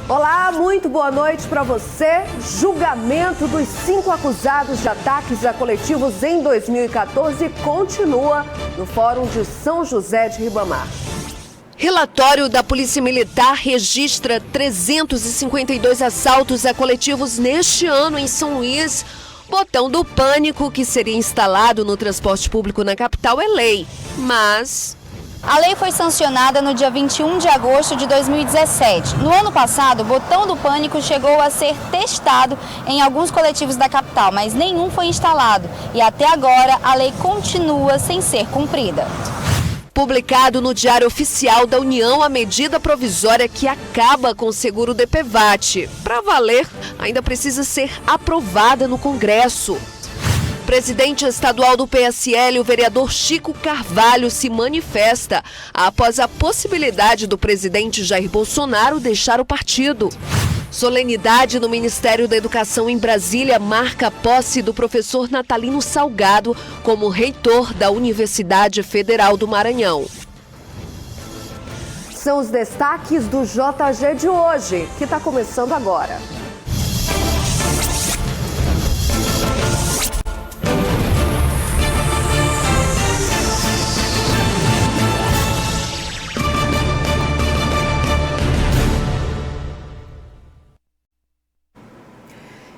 Olá, muito boa noite para você. Julgamento dos 5 acusados de ataques a coletivos em 2014 continua no Fórum de São José de Ribamar. Relatório da Polícia Militar registra 352 assaltos a coletivos neste ano em São Luís. Botão do pânico que seria instalado no transporte público na capital é lei, mas... A lei foi sancionada no dia 21 de agosto de 2017. No ano passado, o botão do pânico chegou a ser testado em alguns coletivos da capital, mas nenhum foi instalado. E até agora, a lei continua sem ser cumprida. Publicado no Diário Oficial da União a medida provisória que acaba com o seguro DPVAT. Para valer, ainda precisa ser aprovada no Congresso. Presidente estadual do PSL, o vereador Chico Carvalho, se manifesta após a possibilidade do presidente Jair Bolsonaro deixar o partido. Solenidade no Ministério da Educação em Brasília marca a posse do professor Natalino Salgado como reitor da Universidade Federal do Maranhão. São os destaques do JG de hoje, que está começando agora.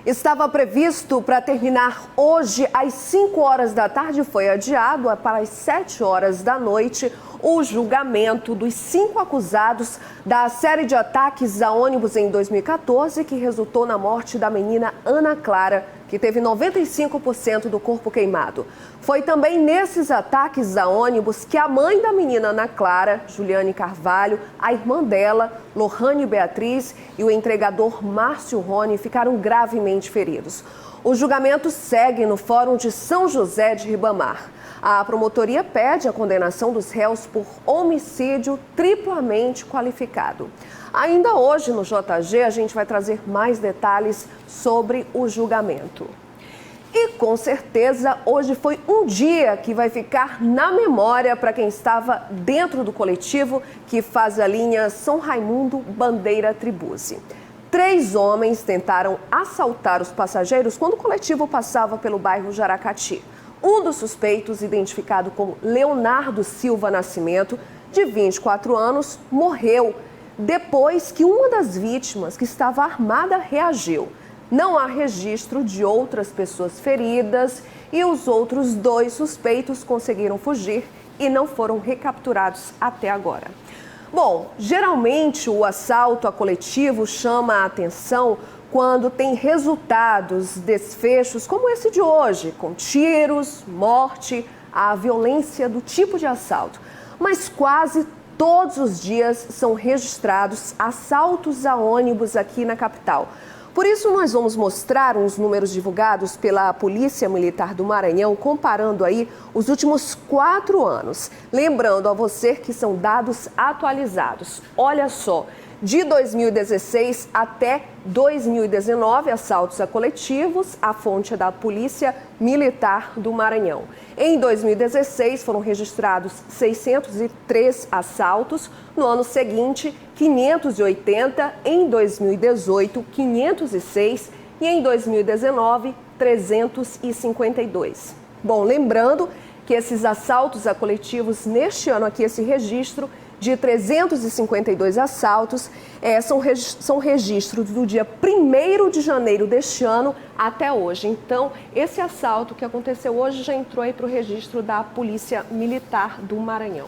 Estava previsto para terminar hoje às 5 horas da tarde, foi adiado para as 7 horas da noite o julgamento dos 5 acusados da série de ataques a ônibus em 2014 que resultou na morte da menina Ana Clara, que teve 95% do corpo queimado. Foi também nesses ataques a ônibus que a mãe da menina Ana Clara, Juliane Carvalho, a irmã dela, Lohane Beatriz, e o entregador Márcio Rony ficaram gravemente feridos. O julgamento segue no Fórum de São José de Ribamar. A promotoria pede a condenação dos réus por homicídio triplamente qualificado. Ainda hoje no JG a gente vai trazer mais detalhes sobre o julgamento. E com certeza hoje foi um dia que vai ficar na memória para quem estava dentro do coletivo que faz a linha São Raimundo Bandeira Tribuse. 3 homens tentaram assaltar os passageiros quando o coletivo passava pelo bairro Jaracati. Um dos suspeitos, identificado como Leonardo Silva Nascimento, de 24 anos, morreu depois que uma das vítimas, que estava armada, reagiu. Não há registro de outras pessoas feridas e os outros 2 suspeitos conseguiram fugir e não foram recapturados até agora. Bom, geralmente o assalto a coletivo chama a atenção quando tem resultados, desfechos como esse de hoje, com tiros, morte, a violência do tipo de assalto. Mas quase todos os dias são registrados assaltos a ônibus aqui na capital. Por isso, nós vamos mostrar uns números divulgados pela Polícia Militar do Maranhão, comparando aí os últimos 4 anos. Lembrando a você que são dados atualizados. Olha só, de 2016 até 2019, assaltos a coletivos, a fonte é da Polícia Militar do Maranhão. Em 2016, foram registrados 603 assaltos. No ano seguinte, 580. Em 2018, 506. E em 2019, 352. Bom, lembrando que esses assaltos a coletivos, neste ano aqui, esse registro de 352 assaltos, são registros do dia 1º de janeiro deste ano até hoje. Então, esse assalto que aconteceu hoje já entrou aí para o registro da Polícia Militar do Maranhão.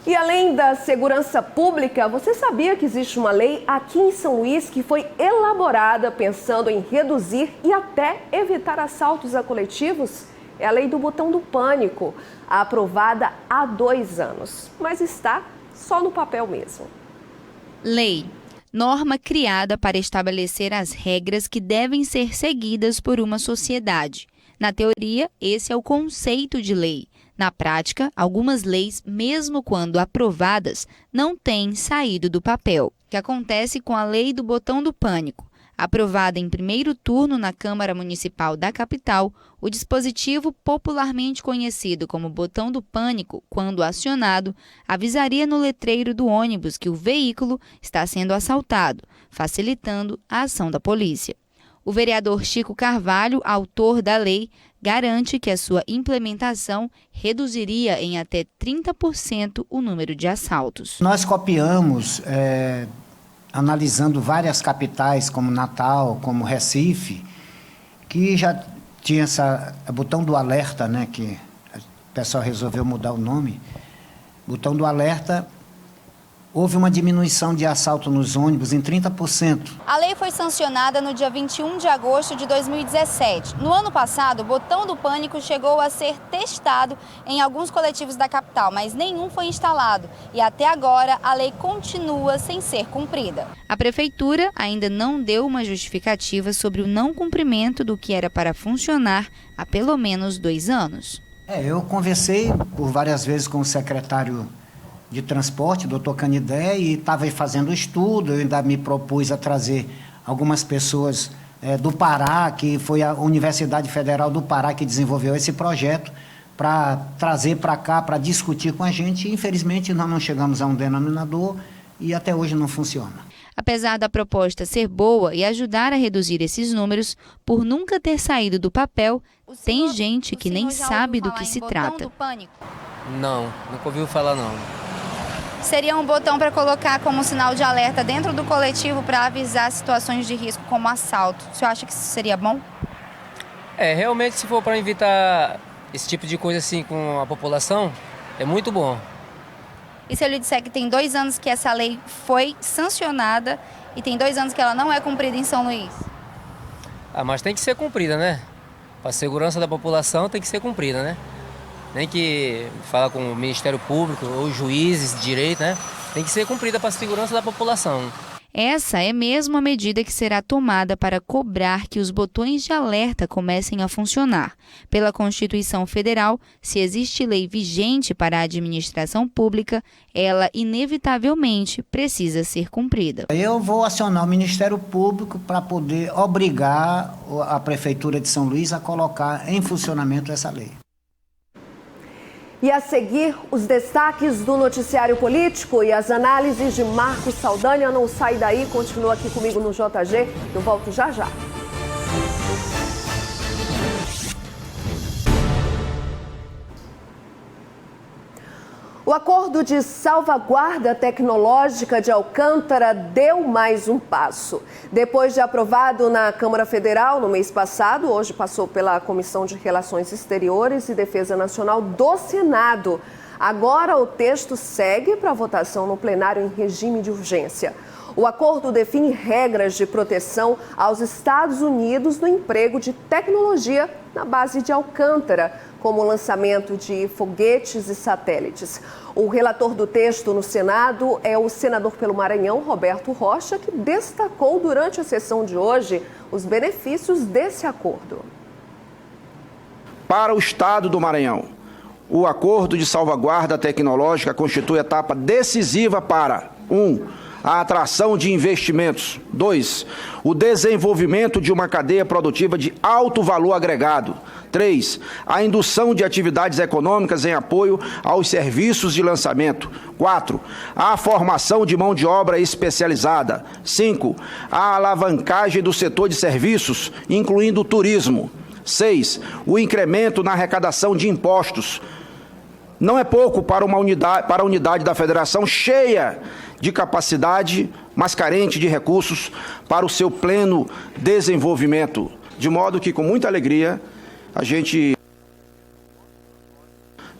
E além da segurança pública, você sabia que existe uma lei aqui em São Luís que foi elaborada pensando em reduzir e até evitar assaltos a coletivos? É a lei do botão do pânico, aprovada há 2 anos, mas está só no papel mesmo. Lei. Norma criada para estabelecer as regras que devem ser seguidas por uma sociedade. Na teoria, esse é o conceito de lei. Na prática, algumas leis, mesmo quando aprovadas, não têm saído do papel. O que acontece com a lei do botão do pânico? Aprovada em primeiro turno na Câmara Municipal da capital, o dispositivo popularmente conhecido como botão do pânico, quando acionado, avisaria no letreiro do ônibus que o veículo está sendo assaltado, facilitando a ação da polícia. O vereador Chico Carvalho, autor da lei, garante que a sua implementação reduziria em até 30% o número de assaltos. Nós copiamos, analisando várias capitais, como Natal, como Recife, que já tinha botão do alerta, né, que o pessoal resolveu mudar o nome. Botão do alerta, houve uma diminuição de assalto nos ônibus em 30%. A lei foi sancionada no dia 21 de agosto de 2017. No ano passado, o botão do pânico chegou a ser testado em alguns coletivos da capital, mas nenhum foi instalado. E até agora, a lei continua sem ser cumprida. A prefeitura ainda não deu uma justificativa sobre o não cumprimento do que era para funcionar há pelo menos 2 anos. Eu conversei por várias vezes com o secretário de transporte, doutor Canidé, e estava fazendo estudo. Eu ainda me propus a trazer algumas pessoas do Pará, que foi a Universidade Federal do Pará que desenvolveu esse projeto, para trazer para cá, para discutir com a gente. Infelizmente, nós não chegamos a um denominador e até hoje não funciona. Apesar da proposta ser boa e ajudar a reduzir esses números, por nunca ter saído do papel, tem gente que nem sabe do que se trata. Não, nunca ouviu falar não. Seria um botão para colocar como sinal de alerta dentro do coletivo para avisar situações de risco como assalto. O senhor acha que isso seria bom? Realmente, se for para evitar esse tipo de coisa assim com a população, é muito bom. E se eu lhe disser que tem 2 anos que essa lei foi sancionada e tem 2 anos que ela não é cumprida em São Luís? Mas tem que ser cumprida, né? Para a segurança da população tem que ser cumprida, né? Nem que fala com o Ministério Público ou juízes de direito, né? Tem que ser cumprida para a segurança da população. Essa é mesmo a medida que será tomada para cobrar que os botões de alerta comecem a funcionar. Pela Constituição Federal, se existe lei vigente para a administração pública, ela inevitavelmente precisa ser cumprida. Eu vou acionar o Ministério Público para poder obrigar a Prefeitura de São Luís a colocar em funcionamento essa lei. E a seguir, os destaques do noticiário político e as análises de Marcos Saldanha. Não sai daí, continua aqui comigo no JG. Eu volto já já. O acordo de salvaguarda tecnológica de Alcântara deu mais um passo. Depois de aprovado na Câmara Federal no mês passado, hoje passou pela Comissão de Relações Exteriores e Defesa Nacional do Senado. Agora o texto segue para votação no plenário em regime de urgência. O acordo define regras de proteção aos Estados Unidos no emprego de tecnologia na base de Alcântara, como o lançamento de foguetes e satélites. O relator do texto no Senado é o senador pelo Maranhão, Roberto Rocha, que destacou durante a sessão de hoje os benefícios desse acordo. Para o Estado do Maranhão, o acordo de salvaguarda tecnológica constitui etapa decisiva para 1. A atração de investimentos. 2. O desenvolvimento de uma cadeia produtiva de alto valor agregado. 3. A indução de atividades econômicas em apoio aos serviços de lançamento. 4. A formação de mão de obra especializada. 5. A alavancagem do setor de serviços, incluindo o turismo. 6. O incremento na arrecadação de impostos. Não é pouco para a unidade da federação cheia de capacidade, mas carente de recursos para o seu pleno desenvolvimento. De modo que, com muita alegria, a gente,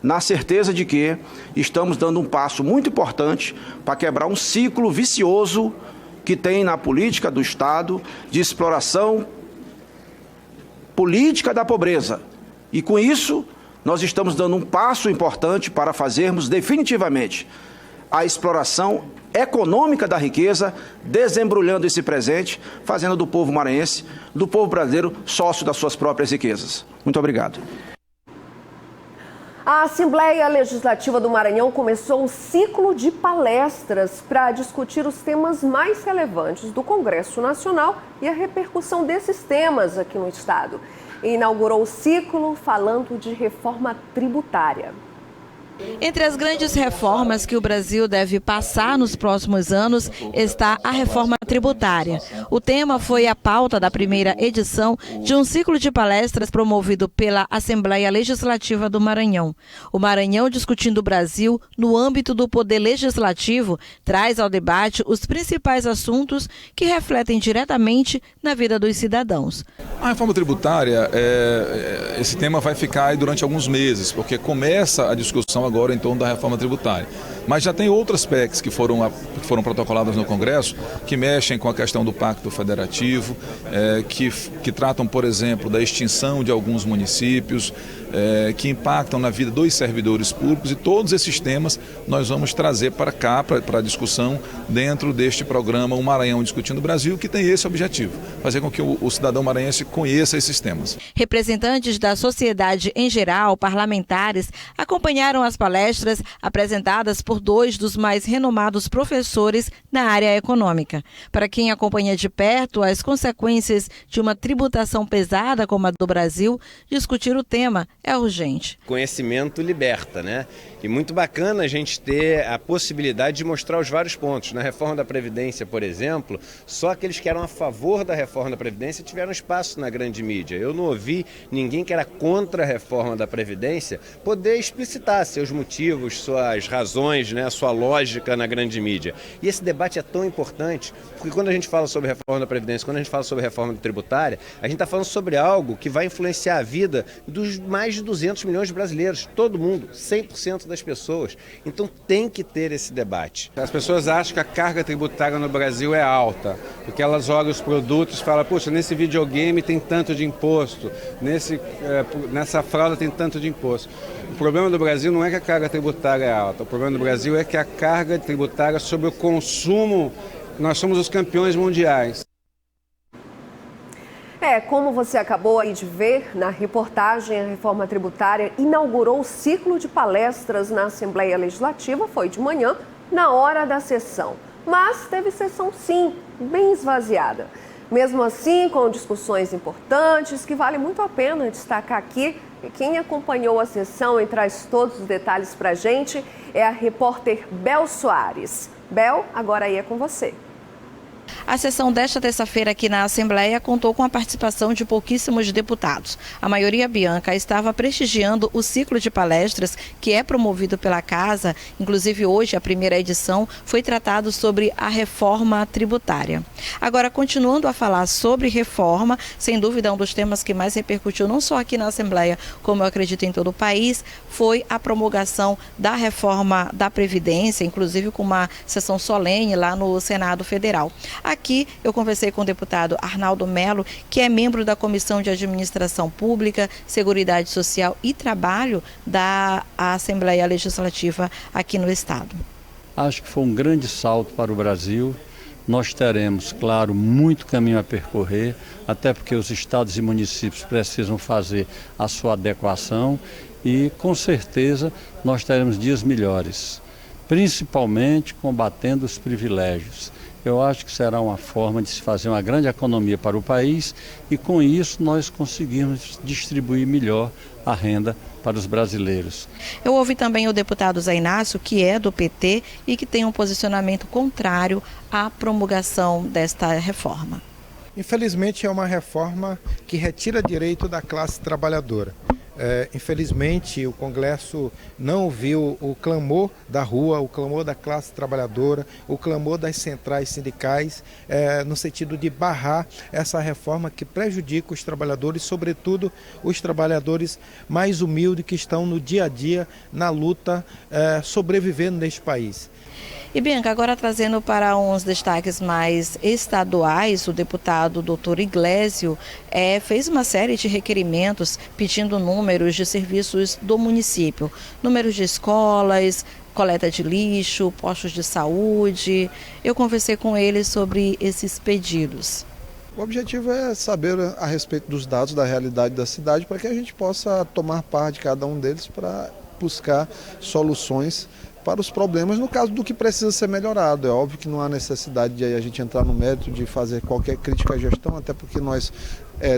na certeza de que estamos dando um passo muito importante para quebrar um ciclo vicioso que tem na política do Estado de exploração política da pobreza. E, com isso, nós estamos dando um passo importante para fazermos definitivamente a exploração econômica da riqueza, desembrulhando esse presente, fazendo do povo maranhense, do povo brasileiro, sócio das suas próprias riquezas. Muito obrigado. A Assembleia Legislativa do Maranhão começou um ciclo de palestras para discutir os temas mais relevantes do Congresso Nacional e a repercussão desses temas aqui no Estado. E inaugurou o ciclo falando de reforma tributária. Entre as grandes reformas que o Brasil deve passar nos próximos anos está a reforma tributária. O tema foi a pauta da primeira edição de um ciclo de palestras promovido pela Assembleia Legislativa do Maranhão. O Maranhão Discutindo o Brasil no âmbito do Poder Legislativo traz ao debate os principais assuntos que refletem diretamente na vida dos cidadãos. A reforma tributária, esse tema vai ficar aí durante alguns meses, porque começa a discussão agora em torno da reforma tributária. Mas já tem outras PECs que foram protocoladas no Congresso, que mexem com a questão do Pacto Federativo, que tratam, por exemplo, da extinção de alguns municípios, que impactam na vida dos servidores públicos, e todos esses temas nós vamos trazer para cá, para a discussão dentro deste programa O Maranhão Discutindo o Brasil, que tem esse objetivo, fazer com que o cidadão maranhense conheça esses temas. Representantes da sociedade em geral, parlamentares, acompanharam as palestras apresentadas por dois dos mais renomados professores na área econômica. Para quem acompanha de perto as consequências de uma tributação pesada como a do Brasil, discutir o tema é urgente. Conhecimento liberta, né? E muito bacana a gente ter a possibilidade de mostrar os vários pontos. Na reforma da Previdência, por exemplo, só aqueles que eram a favor da reforma da Previdência tiveram espaço na grande mídia. Eu não ouvi ninguém que era contra a reforma da Previdência poder explicitar seus motivos, suas razões, né, sua lógica na grande mídia. E esse debate é tão importante, porque quando a gente fala sobre a reforma da Previdência, quando a gente fala sobre a reforma tributária, a gente está falando sobre algo que vai influenciar a vida dos mais de 200 milhões de brasileiros, todo mundo, 100% das pessoas. Então tem que ter esse debate. As pessoas acham que a carga tributária no Brasil é alta, porque elas olham os produtos e falam, poxa, nesse videogame tem tanto de imposto, nessa fralda tem tanto de imposto. O problema do Brasil não é que a carga tributária é alta, o problema do Brasil é que a carga tributária sobre o consumo, nós somos os campeões mundiais. Como você acabou aí de ver na reportagem, a reforma tributária inaugurou o ciclo de palestras na Assembleia Legislativa, foi de manhã, na hora da sessão. Mas teve sessão sim, bem esvaziada. Mesmo assim, com discussões importantes que vale muito a pena destacar aqui. E quem acompanhou a sessão e traz todos os detalhes para a gente é a repórter Bel Soares. Bel, agora aí é com você. A sessão desta terça-feira aqui na Assembleia contou com a participação de pouquíssimos deputados. A maioria Bianca estava prestigiando o ciclo de palestras que é promovido pela Casa. Inclusive hoje, a primeira edição, foi tratado sobre a reforma tributária. Agora, continuando a falar sobre reforma, sem dúvida um dos temas que mais repercutiu não só aqui na Assembleia, como eu acredito em todo o país, foi a promulgação da reforma da Previdência, inclusive com uma sessão solene lá no Senado Federal. Aqui eu conversei com o deputado Arnaldo Melo, que é membro da Comissão de Administração Pública, Seguridade Social e Trabalho da Assembleia Legislativa aqui no Estado. Acho que foi um grande salto para o Brasil. Nós teremos, claro, muito caminho a percorrer, até porque os estados e municípios precisam fazer a sua adequação e, com certeza, nós teremos dias melhores, principalmente combatendo os privilégios. Eu acho que será uma forma de se fazer uma grande economia para o país e, com isso, nós conseguirmos distribuir melhor a renda para os brasileiros. Eu ouvi também o deputado Zé Inácio, que é do PT e que tem um posicionamento contrário à promulgação desta reforma. Infelizmente, é uma reforma que retira direito da classe trabalhadora. Infelizmente, o Congresso não ouviu o clamor da rua, o clamor da classe trabalhadora, o clamor das centrais sindicais, no sentido de barrar essa reforma que prejudica os trabalhadores, sobretudo os trabalhadores mais humildes que estão no dia a dia na luta, sobrevivendo neste país. E Bianca, agora trazendo para uns destaques mais estaduais, o deputado Dr. Iglesio fez uma série de requerimentos pedindo números de serviços do município, números de escolas, coleta de lixo, postos de saúde. Eu conversei com ele sobre esses pedidos. O objetivo é saber a respeito dos dados da realidade da cidade para que a gente possa tomar parte de cada um deles para buscar soluções para os problemas, no caso do que precisa ser melhorado. É óbvio que não há necessidade de a gente entrar no mérito de fazer qualquer crítica à gestão, até porque nós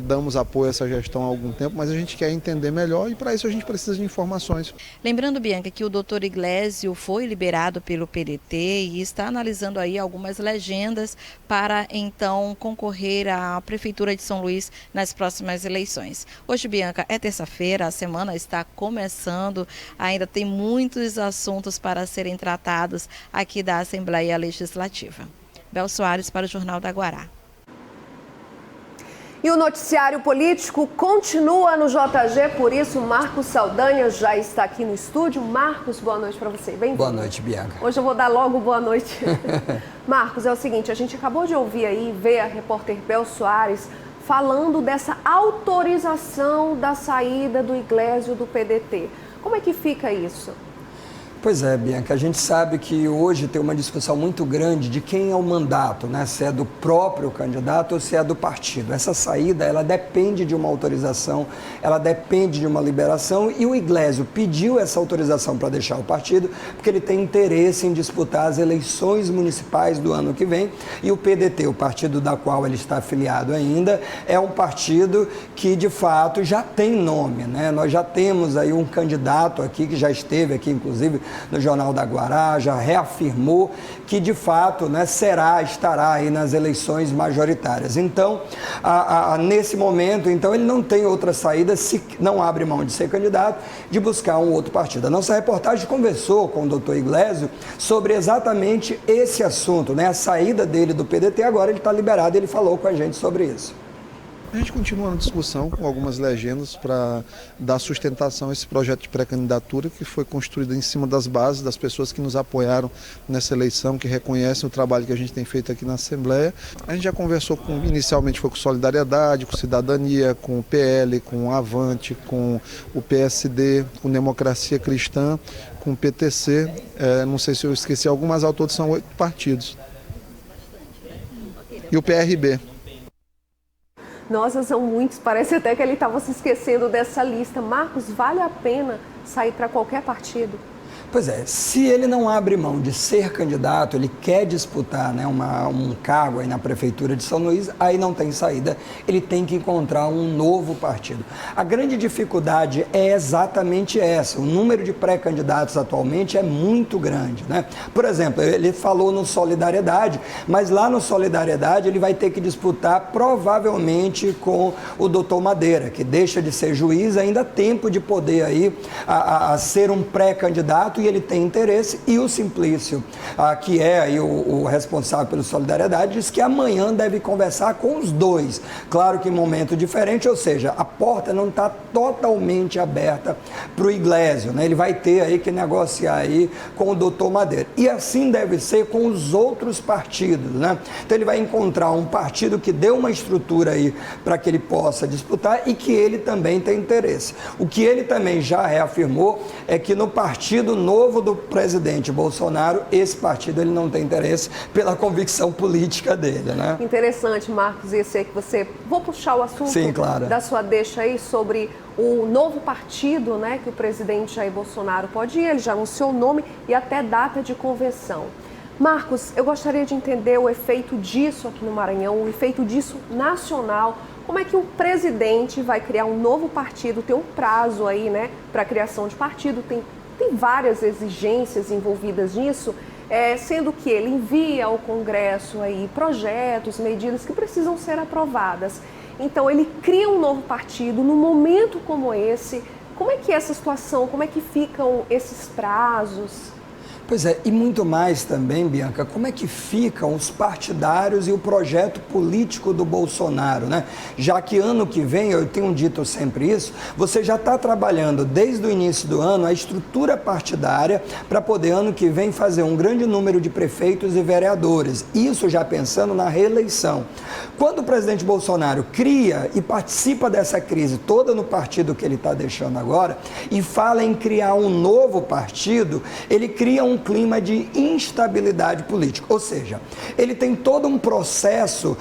damos apoio a essa gestão há algum tempo, mas a gente quer entender melhor e para isso a gente precisa de informações. Lembrando, Bianca, que o doutor Iglesio foi liberado pelo PDT e está analisando aí algumas legendas para então concorrer à Prefeitura de São Luís nas próximas eleições. Hoje, Bianca, é terça-feira, a semana está começando, ainda tem muitos assuntos para serem tratados aqui da Assembleia Legislativa. Bel Soares para o Jornal da Guará. E o noticiário político continua no JG, por isso Marcos Saldanha já está aqui no estúdio. Marcos, boa noite para você. Bem-vindo. Boa noite, Bianca. Hoje eu vou dar logo boa noite. Marcos, é o seguinte, a gente acabou de ouvir aí, ver a repórter Bel Soares falando dessa autorização da saída do Iglesio do PDT. Como é que fica isso? Pois é, Bianca, a gente sabe que hoje tem uma discussão muito grande de quem é o mandato, né? Se é do próprio candidato ou se é do partido. Essa saída, ela depende de uma autorização, ela depende de uma liberação e o Iglesio pediu essa autorização para deixar o partido porque ele tem interesse em disputar as eleições municipais do ano que vem e o PDT, o partido da qual ele está afiliado ainda, é um partido que de fato já tem nome, né? Nós já temos aí um candidato aqui que já esteve aqui, inclusive, no Jornal da Guará, já reafirmou que de fato, né, estará aí nas eleições majoritárias. Então, nesse momento, então, ele não tem outra saída, se não abre mão de ser candidato, de buscar um outro partido. A nossa reportagem conversou com o doutor Iglesio sobre exatamente esse assunto, né, a saída dele do PDT, agora ele está liberado, ele falou com a gente sobre isso. A gente continua na discussão com algumas legendas para dar sustentação a esse projeto de pré-candidatura que foi construído em cima das bases das pessoas que nos apoiaram nessa eleição, que reconhecem o trabalho que a gente tem feito aqui na Assembleia. A gente já conversou inicialmente foi com Solidariedade, com Cidadania, com o PL, com o Avante, com o PSD, com Democracia Cristã, com o PTC, não sei se eu esqueci algum, mas ao todo são 8 partidos. E o PRB. Nossa, são muitos, parece até que ele estava se esquecendo dessa lista. Marcos, vale a pena sair para qualquer partido? Pois é, se ele não abre mão de ser candidato, ele quer disputar, né, um cargo aí na Prefeitura de São Luís, aí não tem saída, ele tem que encontrar um novo partido. A grande dificuldade é exatamente essa, o número de pré-candidatos atualmente é muito grande, né? Por exemplo, ele falou no Solidariedade, mas lá no Solidariedade ele vai ter que disputar provavelmente com o doutor Madeira, que deixa de ser juiz, ainda há tempo de poder aí a ser um pré-candidato, e ele tem interesse, e o Simplício, que é aí o responsável pelo Solidariedade, diz que amanhã deve conversar com os dois. Claro que em momento diferente, ou seja, a porta não está totalmente aberta para o Iglesio, né? Ele vai ter aí que negociar aí com o doutor Madeira. E assim deve ser com os outros partidos, né? Então ele vai encontrar um partido que dê uma estrutura aí para que ele possa disputar e que ele também tem interesse. O que ele também já reafirmou é que no partido novo do presidente Bolsonaro, esse partido ele não tem interesse pela convicção política dele, né? Interessante, Marcos, esse aí que você... Vou puxar o assunto. Sim, claro. Da sua deixa aí sobre o novo partido, né, que o presidente Jair Bolsonaro pode ir, ele já anunciou o nome e até data de convenção. Marcos, eu gostaria de entender o efeito disso aqui no Maranhão, o efeito disso nacional. Como é que o presidente vai criar um novo partido, tem um prazo aí, né, para a criação de partido, tem várias exigências envolvidas nisso, sendo que ele envia ao Congresso aí projetos, medidas que precisam ser aprovadas. Então, ele cria um novo partido num momento como esse. Como é que é essa situação? Como é que ficam esses prazos? Pois é, e muito mais também, Bianca, como é que ficam os partidários e o projeto político do Bolsonaro, né? Já que ano que vem, eu tenho dito sempre isso, você já está trabalhando desde o início do ano a estrutura partidária para poder ano que vem fazer um grande número de prefeitos e vereadores, isso já pensando na reeleição. Quando o presidente Bolsonaro cria e participa dessa crise toda no partido que ele está deixando agora e fala em criar um novo partido, ele cria um clima de instabilidade política, ou seja, ele tem todo um processo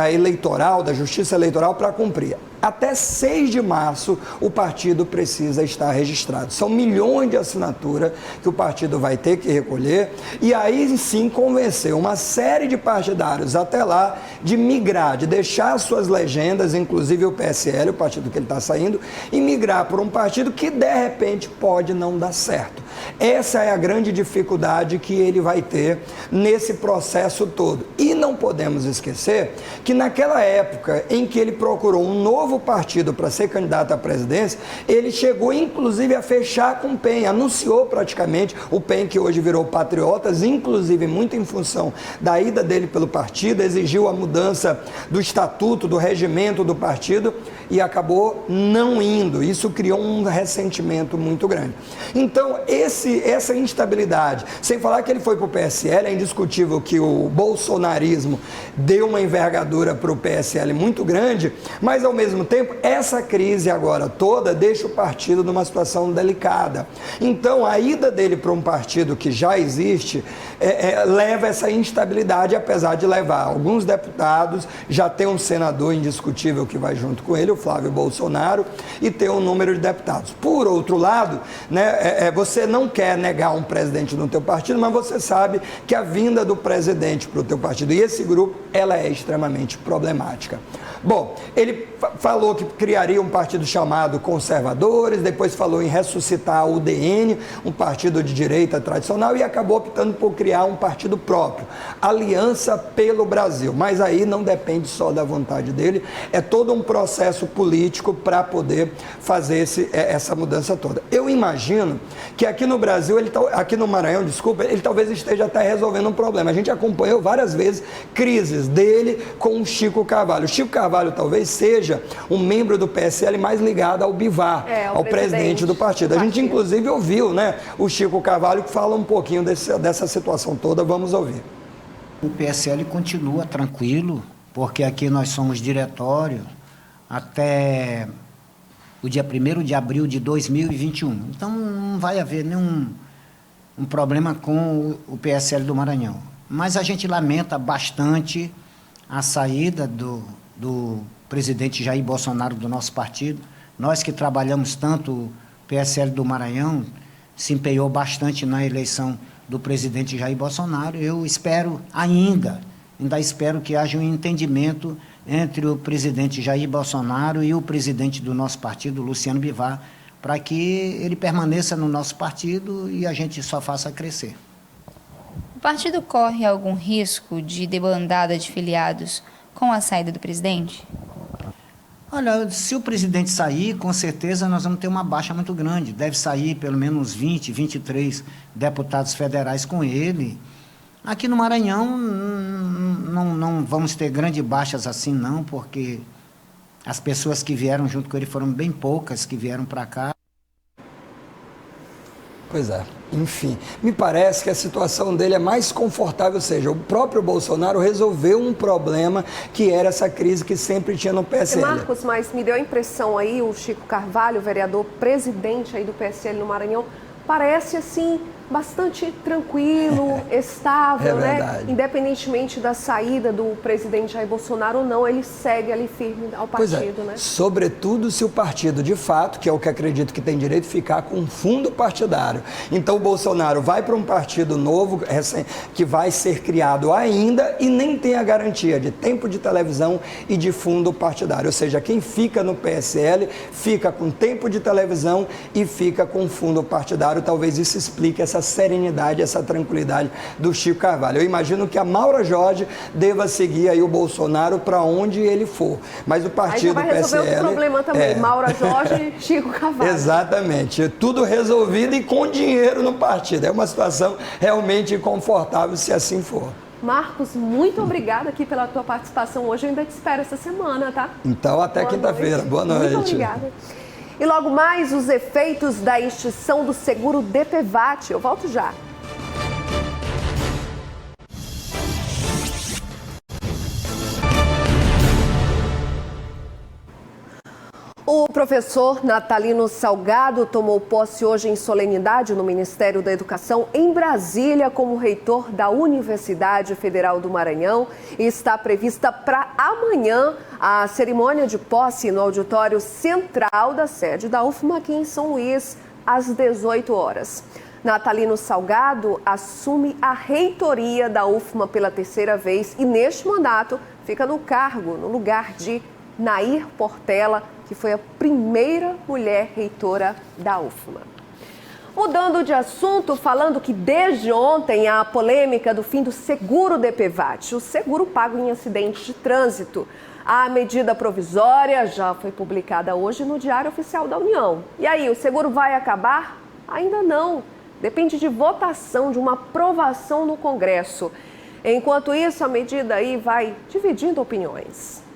eleitoral, da justiça eleitoral para cumprir. Até 6 de março, o partido precisa estar registrado. São milhões de assinaturas que o partido vai ter que recolher e aí sim convencer uma série de partidários até lá de migrar, de deixar suas legendas, inclusive o PSL, o partido que ele está saindo, e migrar para um partido que de repente pode não dar certo. Essa é a grande dificuldade que ele vai ter nesse processo todo. E não podemos esquecer que naquela época em que ele procurou um novo partido para ser candidato à presidência, ele chegou inclusive a fechar com o PEN, anunciou praticamente o PEN, que hoje virou Patriotas, inclusive muito em função da ida dele pelo partido, exigiu a mudança do estatuto, do regimento do partido e acabou não indo. Isso criou um ressentimento muito grande. Então, essa instabilidade, sem falar que ele foi para o PSL, é indiscutível que o bolsonarismo deu uma envergadura para o PSL muito grande, mas ao mesmo tempo, essa crise agora toda deixa o partido numa situação delicada. Então, a ida dele para um partido que já existe leva essa instabilidade, apesar de levar alguns deputados, já tem um senador indiscutível que vai junto com ele, o Flávio Bolsonaro, e ter um número de deputados. Por outro lado, né, você não quer negar um presidente no teu partido, mas você sabe que a vinda do presidente para o teu partido e esse grupo, ela é extremamente problemática. Bom, ele falou que criaria um partido chamado Conservadores, depois falou em ressuscitar a UDN, um partido de direita tradicional, e acabou optando por criar um partido próprio, Aliança pelo Brasil. Mas aí não depende só da vontade dele, é todo um processo político para poder fazer essa mudança toda. Eu imagino que aqui no Brasil, aqui no Maranhão, ele talvez esteja até resolvendo um problema. A gente acompanhou várias vezes crises dele com o Chico Carvalho. O Chico Carvalho talvez seja um membro do PSL mais ligado ao Bivar, ao presidente do partido. A gente inclusive ouviu, né, o Chico Carvalho que fala um pouquinho dessa situação toda. Vamos ouvir. O PSL continua tranquilo, porque aqui nós somos diretório até o dia 1º de abril de 2021. Então não vai haver nenhum problema com o PSL do Maranhão. Mas a gente lamenta bastante a saída do presidente Jair Bolsonaro do nosso partido. Nós que trabalhamos tanto, o PSL do Maranhão se empenhou bastante na eleição do presidente Jair Bolsonaro. Eu espero ainda espero que haja um entendimento entre o presidente Jair Bolsonaro e o presidente do nosso partido, Luciano Bivar, para que ele permaneça no nosso partido e a gente só faça crescer. O partido corre algum risco de debandada de filiados com a saída do presidente? Olha, se o presidente sair, com certeza nós vamos ter uma baixa muito grande. Deve sair pelo menos 20, 23 deputados federais com ele. Aqui no Maranhão não vamos ter grandes baixas assim não, porque as pessoas que vieram junto com ele foram bem poucas que vieram para cá. Pois é, enfim, me parece que a situação dele é mais confortável, ou seja, o próprio Bolsonaro resolveu um problema que era essa crise que sempre tinha no PSL. Marcos, mas me deu a impressão aí, o Chico Carvalho, vereador presidente aí do PSL no Maranhão, parece assim bastante tranquilo, estável, né? Independentemente da saída do presidente Jair Bolsonaro ou não, ele segue ali firme ao partido, né? Sobretudo se o partido, de fato, que é o que acredito que tem direito, ficar com um fundo partidário. Então o Bolsonaro vai para um partido novo, que vai ser criado ainda e nem tem a garantia de tempo de televisão e de fundo partidário. Ou seja, quem fica no PSL fica com tempo de televisão e fica com fundo partidário. Talvez isso explique essa serenidade, essa tranquilidade do Chico Carvalho. Eu imagino que a Maura Jorge deva seguir aí o Bolsonaro para onde ele for. Mas o partido PSL... Aí já vai resolver outro problema também, Maura Jorge e Chico Carvalho. Exatamente. Tudo resolvido e com dinheiro no partido. É uma situação realmente confortável se assim for. Marcos, muito obrigada aqui pela tua participação hoje. Eu ainda te espero essa semana, tá? Então, até quinta-feira. Boa noite. Muito obrigada. E logo mais, os efeitos da extinção do seguro DPVAT. Eu volto já. O professor Natalino Salgado tomou posse hoje em solenidade no Ministério da Educação em Brasília como reitor da Universidade Federal do Maranhão e está prevista para amanhã a cerimônia de posse no auditório central da sede da UFMA aqui em São Luís, às 18 horas. Natalino Salgado assume a reitoria da UFMA pela terceira vez e neste mandato fica no cargo, no lugar de Nair Portela, que foi a primeira mulher reitora da UFMA. Mudando de assunto, falando que desde ontem há a polêmica do fim do seguro DPVAT, o seguro pago em acidentes de trânsito. A medida provisória já foi publicada hoje no Diário Oficial da União. E aí, o seguro vai acabar? Ainda não. Depende de votação, de uma aprovação no Congresso. Enquanto isso, a medida aí vai dividindo opiniões.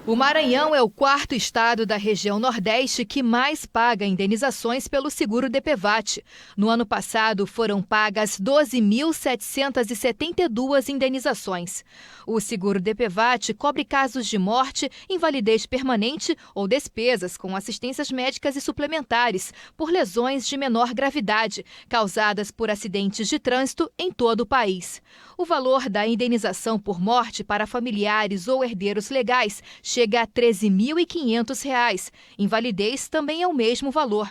O Maranhão é o quarto estado da região Nordeste que mais paga indenizações pelo seguro DPVAT. No ano passado, foram pagas 12.772 indenizações. O seguro DPVAT cobre casos de morte, invalidez permanente ou despesas com assistências médicas e suplementares por lesões de menor gravidade, causadas por acidentes de trânsito em todo o país. O valor da indenização por morte para familiares ou herdeiros legais chega a R$ 13.500. Invalidez também é o mesmo valor.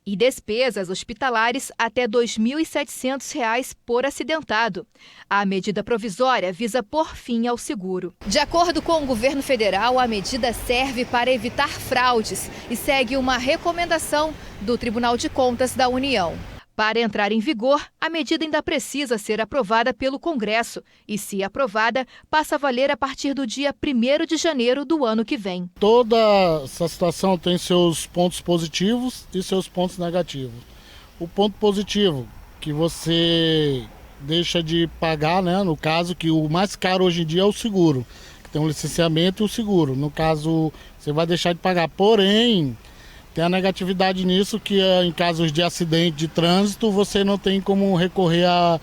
E despesas hospitalares até R$ 2.700 por acidentado. A medida provisória visa pôr fim ao seguro. De acordo com o governo federal, a medida serve para evitar fraudes e segue uma recomendação do Tribunal de Contas da União. Para entrar em vigor, a medida ainda precisa ser aprovada pelo Congresso e, se aprovada, passa a valer a partir do dia 1º de janeiro do ano que vem. Toda essa situação tem seus pontos positivos e seus pontos negativos. O ponto positivo, que você deixa de pagar, né? No caso, que o mais caro hoje em dia é o seguro, que tem um licenciamento e o seguro. No caso, você vai deixar de pagar, porém... Tem a negatividade nisso que em casos de acidente de trânsito você não tem como recorrer a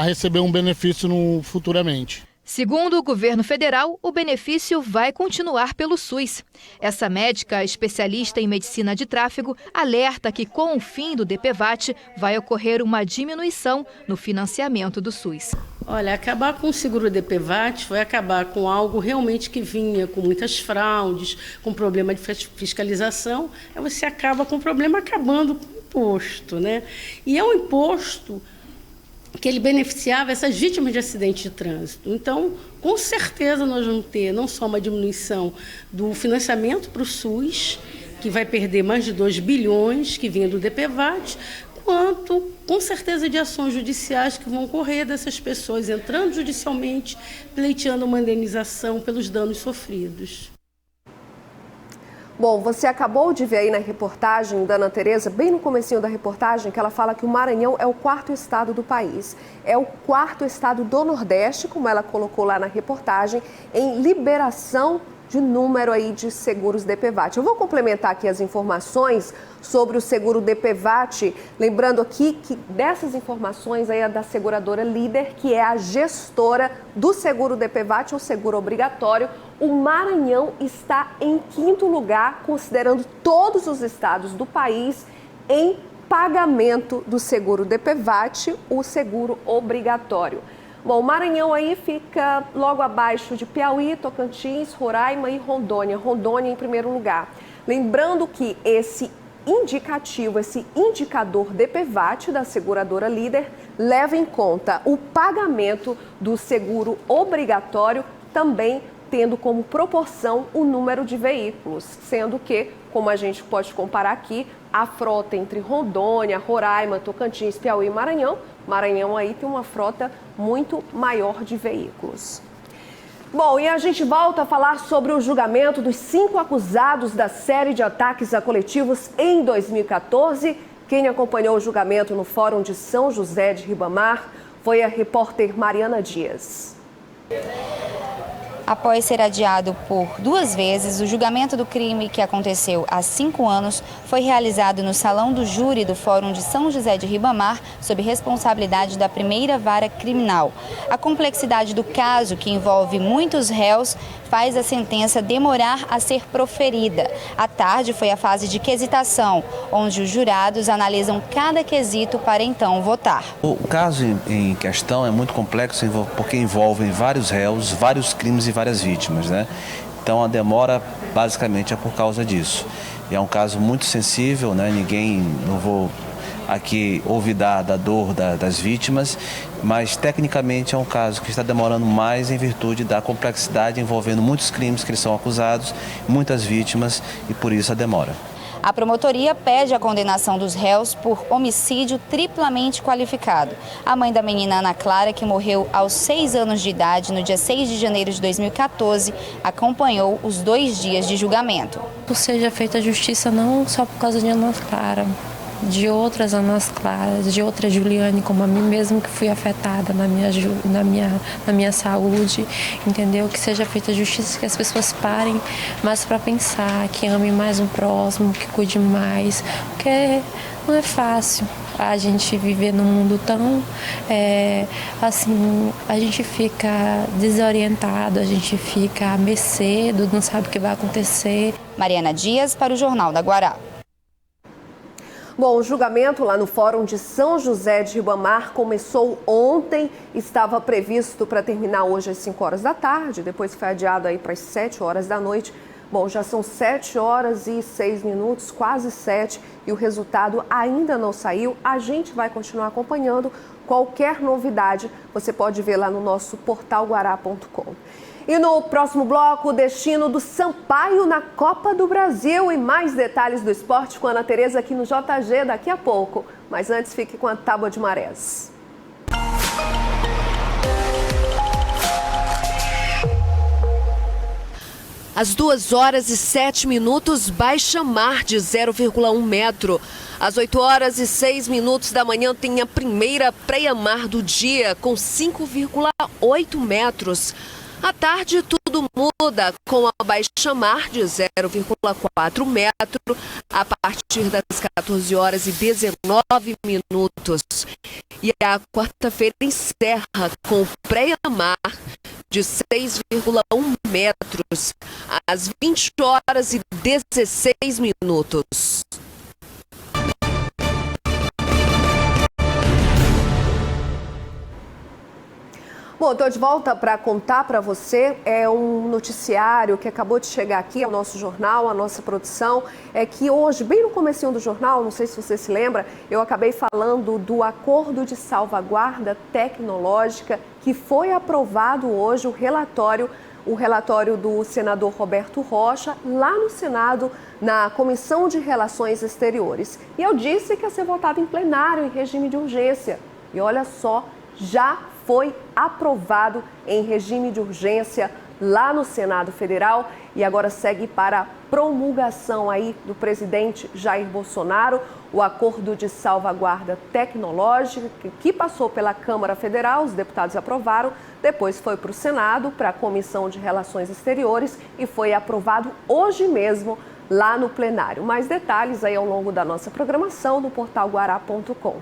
receber um benefício futuramente. Segundo o governo federal, o benefício vai continuar pelo SUS. Essa médica especialista em medicina de tráfego alerta que com o fim do DPVAT vai ocorrer uma diminuição no financiamento do SUS. Olha, acabar com o seguro DPVAT foi acabar com algo realmente que vinha com muitas fraudes, com problema de fiscalização. Aí você acaba com o problema acabando com o imposto, né? E é um imposto que ele beneficiava essas vítimas de acidente de trânsito. Então, com certeza nós vamos ter não só uma diminuição do financiamento para o SUS, que vai perder mais de 2 bilhões que vinha do DPVAT, quanto, com certeza, de ações judiciais que vão ocorrer dessas pessoas entrando judicialmente, pleiteando uma indenização pelos danos sofridos. Bom, você acabou de ver aí na reportagem da Ana Tereza, bem no comecinho da reportagem, que ela fala que o Maranhão é o quarto estado do país. É o quarto estado do Nordeste, como ela colocou lá na reportagem, em liberação de número aí de seguros DPVAT. Eu vou complementar aqui as informações sobre o seguro DPVAT, lembrando aqui que dessas informações aí é da seguradora Líder, que é a gestora do seguro DPVAT, o seguro obrigatório. O Maranhão está em 5º lugar, considerando todos os estados do país, em pagamento do seguro DPVAT, o seguro obrigatório. Bom, o Maranhão aí fica logo abaixo de Piauí, Tocantins, Roraima e Rondônia. Rondônia em primeiro lugar. Lembrando que esse indicativo, esse indicador DPVAT da seguradora Líder leva em conta o pagamento do seguro obrigatório, também tendo como proporção o número de veículos, sendo que, como a gente pode comparar aqui, a frota entre Rondônia, Roraima, Tocantins, Piauí e Maranhão aí tem uma frota muito maior de veículos. Bom, e a gente volta a falar sobre o julgamento dos 5 acusados da série de ataques a coletivos em 2014. Quem acompanhou o julgamento no Fórum de São José de Ribamar foi a repórter Mariana Dias. Após ser adiado por 2 vezes, o julgamento do crime, que aconteceu há 5 anos, foi realizado no Salão do Júri do Fórum de São José de Ribamar, sob responsabilidade da primeira vara criminal. A complexidade do caso, que envolve muitos réus, faz a sentença demorar a ser proferida. À tarde foi a fase de quesitação, onde os jurados analisam cada quesito para então votar. O caso em questão é muito complexo porque envolve vários réus, vários crimes e várias vítimas, né? Então a demora basicamente é por causa disso. E é um caso muito sensível, né? Não vou aqui olvidar da dor das vítimas, mas tecnicamente é um caso que está demorando mais em virtude da complexidade envolvendo muitos crimes que eles são acusados, muitas vítimas e por isso a demora. A promotoria pede a condenação dos réus por homicídio triplamente qualificado. A mãe da menina Ana Clara, que morreu aos 6 anos de idade no dia 6 de janeiro de 2014, acompanhou os 2 dias de julgamento. Seja feita justiça não só por causa de Ana Clara, de outras Anas Claras, de outra Juliane, como a mim mesmo, que fui afetada na minha saúde, entendeu? Que seja feita justiça, que as pessoas parem mais para pensar, que amem mais o próximo, que cuide mais, porque não é fácil a gente viver num mundo tão, assim, a gente fica desorientado, a gente fica à mercê, não sabe o que vai acontecer. Mariana Dias para o Jornal da Guará. Bom, o julgamento lá no Fórum de São José de Ribamar começou ontem, estava previsto para terminar hoje às 5 horas da tarde, depois foi adiado aí para as 7 horas da noite. Bom, já são 7 horas e 6 minutos, quase 7, e o resultado ainda não saiu. A gente vai continuar acompanhando. Qualquer novidade você pode ver lá no nosso portal guará.com. E no próximo bloco, o destino do Sampaio na Copa do Brasil e mais detalhes do esporte com a Ana Tereza aqui no JG daqui a pouco. Mas antes, fique com a Tábua de Marés. Às 2 horas e 7 minutos, baixa mar de 0,1 metro. Às 8 horas e 6 minutos da manhã tem a primeira praia-mar do dia, com 5,8 metros. À tarde, tudo muda com a baixa-mar de 0,4 metro a partir das 14 horas e 19 minutos. E a quarta-feira encerra com praia-mar de 6,1 metros às 20 horas e 16 minutos. Bom, estou de volta para contar para você, é um noticiário que acabou de chegar aqui ao nosso jornal, a nossa produção, é que hoje, bem no comecinho do jornal, não sei se você se lembra, eu acabei falando do acordo de salvaguarda tecnológica que foi aprovado hoje, o relatório do senador Roberto Rocha, lá no Senado, na Comissão de Relações Exteriores. E eu disse que ia ser votado em plenário, em regime de urgência. E olha só, já foi aprovado em regime de urgência lá no Senado Federal e agora segue para a promulgação aí do presidente Jair Bolsonaro, o acordo de salvaguarda tecnológica que passou pela Câmara Federal, os deputados aprovaram, depois foi para o Senado, para a Comissão de Relações Exteriores e foi aprovado hoje mesmo lá no plenário. Mais detalhes aí ao longo da nossa programação no portal guará.com.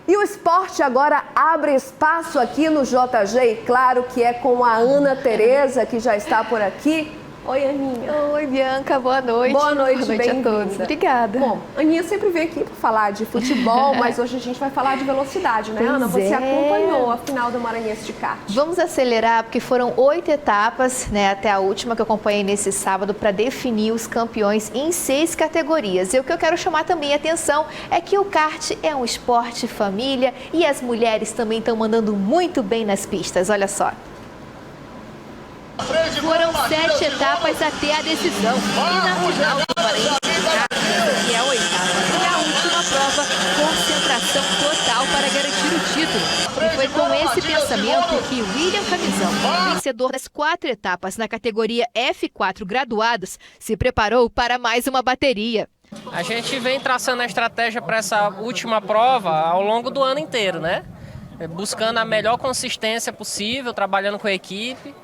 E o esporte agora abre espaço aqui no JG, e claro que é com a Ana Tereza, que já está por aqui. Oi, Aninha. Oi, Bianca, boa noite. Boa noite, a todos. Obrigada. Bom, a Aninha sempre vem aqui para falar de futebol, mas hoje a gente vai falar de velocidade, né, Ana? Você acompanhou a final do Maranhense de kart. Vamos acelerar, porque foram 8 etapas, né, até a última que eu acompanhei nesse sábado, para definir os campeões em 6 categorias. E o que eu quero chamar também a atenção é que o kart é um esporte família e as mulheres também estão mandando muito bem nas pistas. Olha só. Foram 7 etapas até a decisão. E na final do Maranhense de kart, que é a 8ª e a última prova, concentração total para garantir o título. E foi com esse pensamento que William Camisão, vencedor das 4 etapas na categoria F4 graduados, se preparou para mais uma bateria. A gente vem traçando a estratégia para essa última prova ao longo do ano inteiro, né? Buscando a melhor consistência possível, trabalhando com a equipe.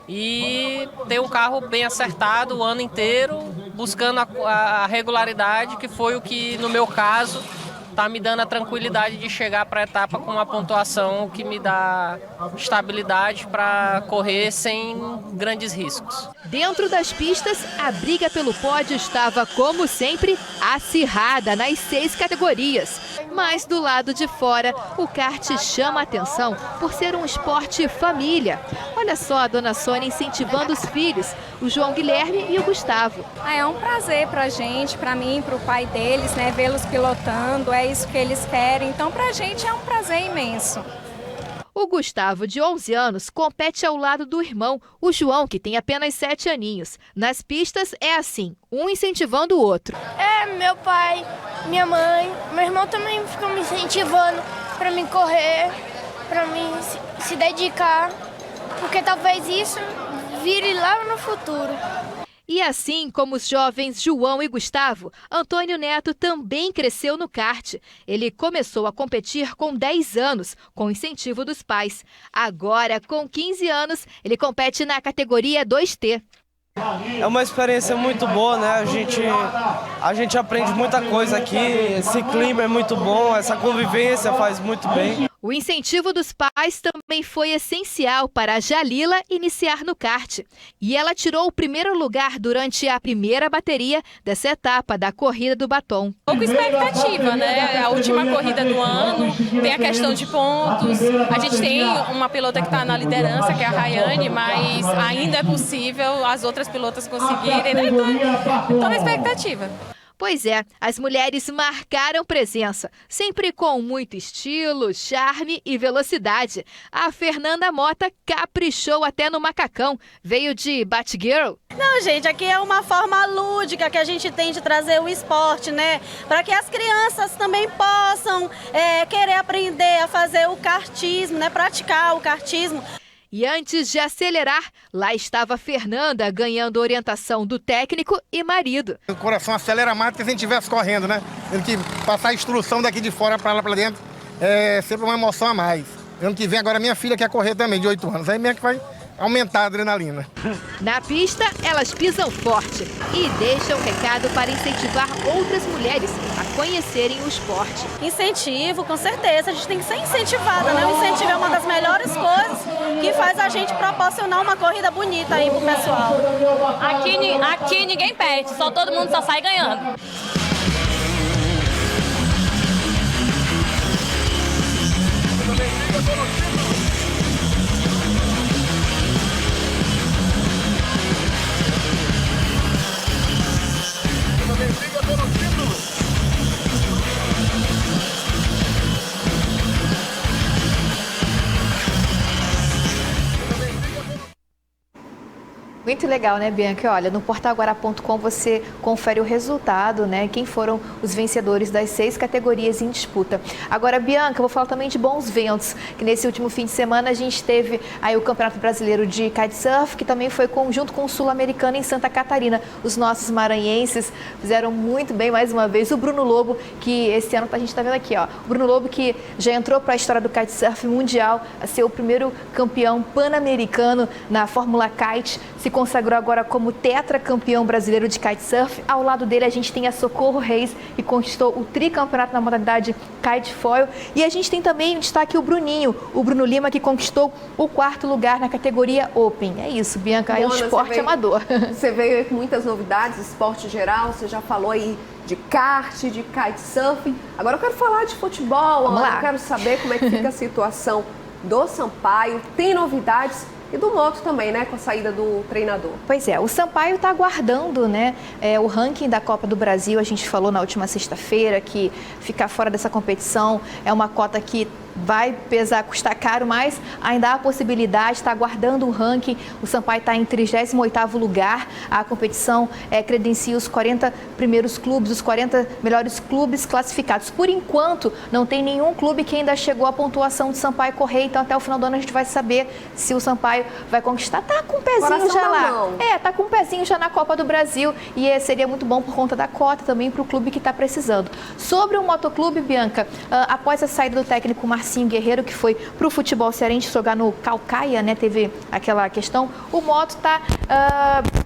e ter um carro bem acertado o ano inteiro, buscando a regularidade, que foi o que, no meu caso, está me dando a tranquilidade de chegar para a etapa com uma pontuação que me dá estabilidade para correr sem grandes riscos. Dentro das pistas, a briga pelo pódio estava, como sempre, acirrada nas 6 categorias. Mas do lado de fora, o kart chama a atenção por ser um esporte família. Olha só a dona Sônia incentivando os filhos, o João Guilherme e o Gustavo. É um prazer pra gente, pra mim, pro pai deles, né, vê-los pilotando, é isso que eles querem. Então, pra gente é um prazer imenso. O Gustavo, de 11 anos, compete ao lado do irmão, o João, que tem apenas 7 aninhos. Nas pistas é assim, um incentivando o outro. Meu pai, minha mãe, meu irmão também ficam me incentivando para mim correr, para mim se dedicar, porque talvez isso vire lá no futuro. E assim como os jovens João e Gustavo, Antônio Neto também cresceu no kart. Ele começou a competir com 10 anos, com incentivo dos pais. Agora, com 15 anos, ele compete na categoria 2T. É uma experiência muito boa, né? A gente aprende muita coisa aqui, esse clima é muito bom, essa convivência faz muito bem. O incentivo dos pais também foi essencial para a Jalila iniciar no kart. E ela tirou o primeiro lugar durante a primeira bateria dessa etapa da Corrida do Batom. Pouca expectativa, né? A última corrida do ano, tem a questão de pontos. A gente tem uma pilota que está na liderança, que é a Rayane, mas ainda é possível as outras pilotas conseguirem, né? Então, estou na expectativa. Pois é, as mulheres marcaram presença, sempre com muito estilo, charme e velocidade. A Fernanda Mota caprichou até no macacão, veio de Batgirl. Não, gente, aqui é uma forma lúdica que a gente tem de trazer o esporte, né? Para que as crianças também possam querer aprender a fazer o kartismo, né? Praticar o kartismo. E antes de acelerar, lá estava Fernanda ganhando orientação do técnico e marido. O coração acelera mais do que se a gente estivesse correndo, né? Tendo que passar a instrução daqui de fora para lá para dentro é sempre uma emoção a mais. Ano que vem agora minha filha quer correr também, de 8 anos. Aí mesmo que vai aumentar a adrenalina. Na pista, elas pisam forte e deixam recado para incentivar outras mulheres a conhecerem o esporte. Incentivo, com certeza. A gente tem que ser incentivada, né? O incentivo é uma das melhores coisas que faz a gente proporcionar uma corrida bonita aí pro pessoal. Aqui ninguém perde, todo mundo só sai ganhando. Muito legal, né, Bianca? Olha, no portalagora.com você confere o resultado, né? Quem foram os vencedores das 6 categorias em disputa. Agora, Bianca, eu vou falar também de bons ventos, que nesse último fim de semana a gente teve aí o Campeonato Brasileiro de Kitesurf, que também foi junto com o Sul-Americano em Santa Catarina. Os nossos maranhenses fizeram muito bem mais uma vez. O Bruno Lobo, que esse ano a gente está vendo aqui, ó. O Bruno Lobo que já entrou para a história do kitesurf mundial, a ser o primeiro campeão pan-americano na Fórmula Kite, se consagrou agora como tetracampeão brasileiro de kitesurf. Ao lado dele a gente tem a Socorro Reis, que conquistou o tricampeonato na modalidade kitefoil. E a gente tem também o destaque o Bruno Lima, que conquistou o 4º lugar na categoria Open. É isso, Bianca, é um esporte amador. Você veio com muitas novidades, esporte geral, você já falou aí de kart, de kitesurfing. Agora eu quero falar de futebol, eu quero saber como é que fica a situação do Sampaio. Tem novidades? E do Moto também, né, com a saída do treinador. Pois é, o Sampaio está aguardando, né, o ranking da Copa do Brasil. A gente falou na última sexta-feira que ficar fora dessa competição é uma cota que vai pesar, custar caro, mas ainda há a possibilidade, está aguardando o ranking. O Sampaio está em 38º lugar. A competição credencia os 40 primeiros clubes, os 40 melhores clubes classificados. Por enquanto, não tem nenhum clube que ainda chegou à pontuação de Sampaio Corrêa, então até o final do ano a gente vai saber se o Sampaio vai conquistar. Tá com um pezinho já lá. Tá com um pezinho já na Copa do Brasil e seria muito bom por conta da cota também para o clube que está precisando. Sobre o Motoclube, Bianca, após a saída do técnico Marcelo Marcinho Guerreiro, que foi para o futebol cearense jogar no Caucaia, né? Teve aquela questão. O Moto está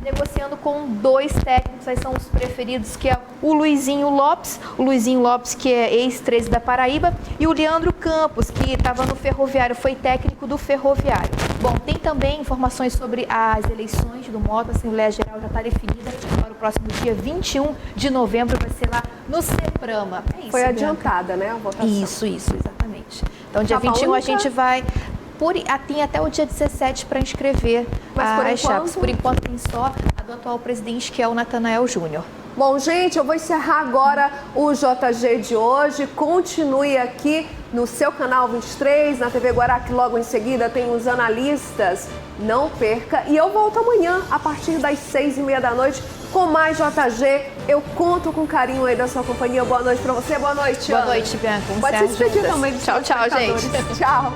negociando com 2 técnicos, aí são os preferidos, que é o Luizinho Lopes, que é ex-13 da Paraíba, e o Leandro Campos, que estava no Ferroviário, foi técnico do Ferroviário. Bom, tem também informações sobre as eleições do Moto. A Assembleia Geral já está definida para o próximo dia 21 de novembro, vai ser lá no CEPRAMA. É isso, foi adiantada, né, a votação? Isso, exatamente. Então, dia 21 a gente vai... tem até o dia 17 para inscrever as chapas. Por enquanto tem só a do atual presidente, que é o Natanael Júnior. Bom, gente, eu vou encerrar agora o JG de hoje. Continue aqui no seu canal 23, na TV Guará, que logo em seguida tem os analistas. Não perca. E eu volto amanhã, a partir das 6h30 da noite, com mais JG. Eu conto com carinho aí da sua companhia. Boa noite para você. Boa noite, Ana. Boa noite, Bianca. Pode se despedir também. Tchau, gente. Tchau.